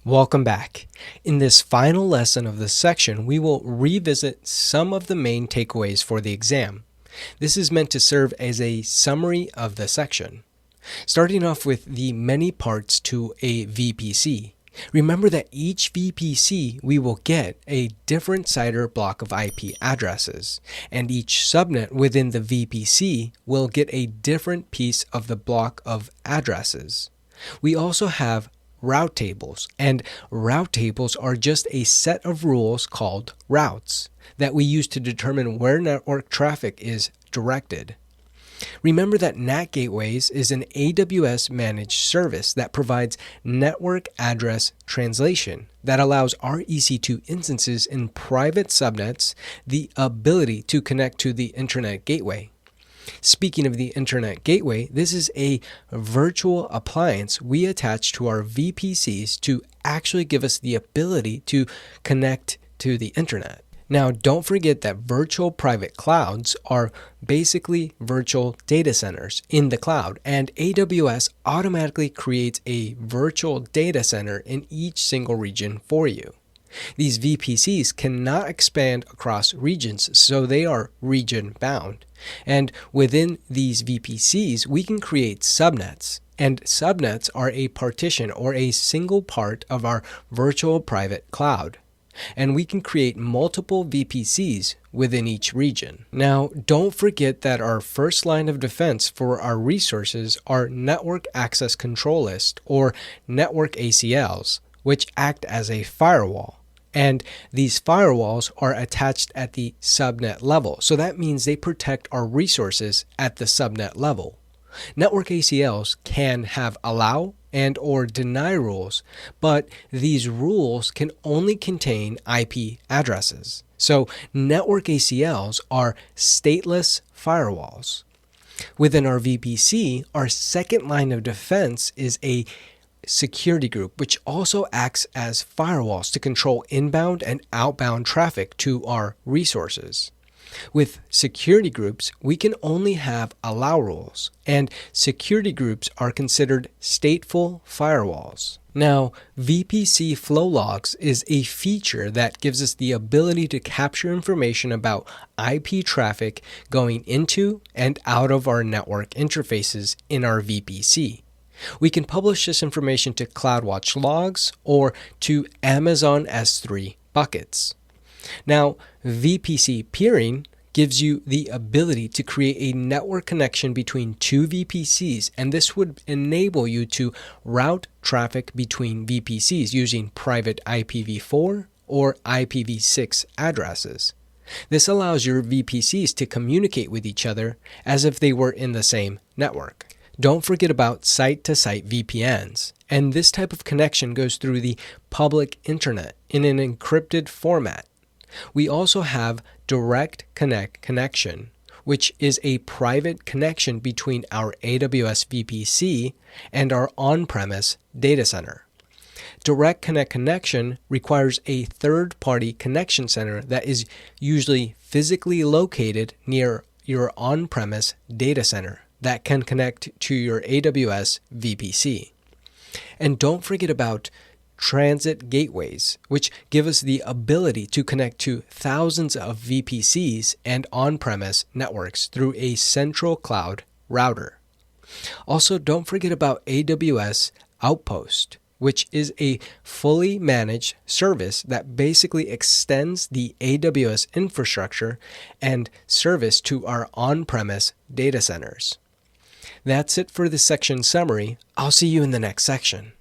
Welcome back. In this final lesson of this section, we will revisit some of the main takeaways for the exam. This is meant to serve as a summary of the section. Starting off with the many parts to a VPC. Remember that each VPC we will get a different CIDR block of IP addresses, and each subnet within the VPC will get a different piece of the block of addresses. We also have route tables, and route tables are just a set of rules called routes that we use to determine where network traffic is directed. Remember that NAT Gateways is an AWS managed service that provides network address translation that allows our EC2 instances in private subnets the ability to connect to the Internet Gateway. Speaking of the Internet Gateway, this is a virtual appliance we attach to our VPCs to actually give us the ability to connect to the Internet. Now, don't forget that virtual private clouds are basically virtual data centers in the cloud, and AWS automatically creates a virtual data center in each single region for you. These VPCs cannot expand across regions, so they are region bound. And within these VPCs, we can create subnets. And subnets are a partition or a single part of our virtual private cloud. And we can create multiple VPCs within each region. Now, don't forget that our first line of defense for our resources are Network Access Control List, or network ACLs, which act as a firewall. And these firewalls are attached at the subnet level. So that means they protect our resources at the subnet level. Network ACLs can have allow and or deny rules, but these rules can only contain IP addresses. So network ACLs are stateless firewalls. Within our VPC, our second line of defense is a security group, which also acts as firewalls to control inbound and outbound traffic to our resources. With security groups, we can only have allow rules, and security groups are considered stateful firewalls. Now, VPC Flow logs is a feature that gives us the ability to capture information about IP traffic going into and out of our network interfaces in our VPC. We can publish this information to CloudWatch logs or to Amazon S3 buckets. Now, VPC peering gives you the ability to create a network connection between two VPCs, and this would enable you to route traffic between VPCs using private IPv4 or IPv6 addresses. This allows your VPCs to communicate with each other as if they were in the same network. Don't forget about site-to-site VPNs, and this type of connection goes through the public internet in an encrypted format. We also have Direct Connect connection, which is a private connection between our AWS VPC and our on-premise data center. Direct Connect connection requires a third-party connection center that is usually physically located near your on-premise data center that can connect to your AWS VPC. And don't forget about transit gateways, which give us the ability to connect to thousands of VPCs and on-premise networks through a central cloud router. Also, don't forget about AWS Outpost, which is a fully managed service that basically extends the AWS infrastructure and service to our on-premise data centers. That's it for this section summary. I'll see you in the next section.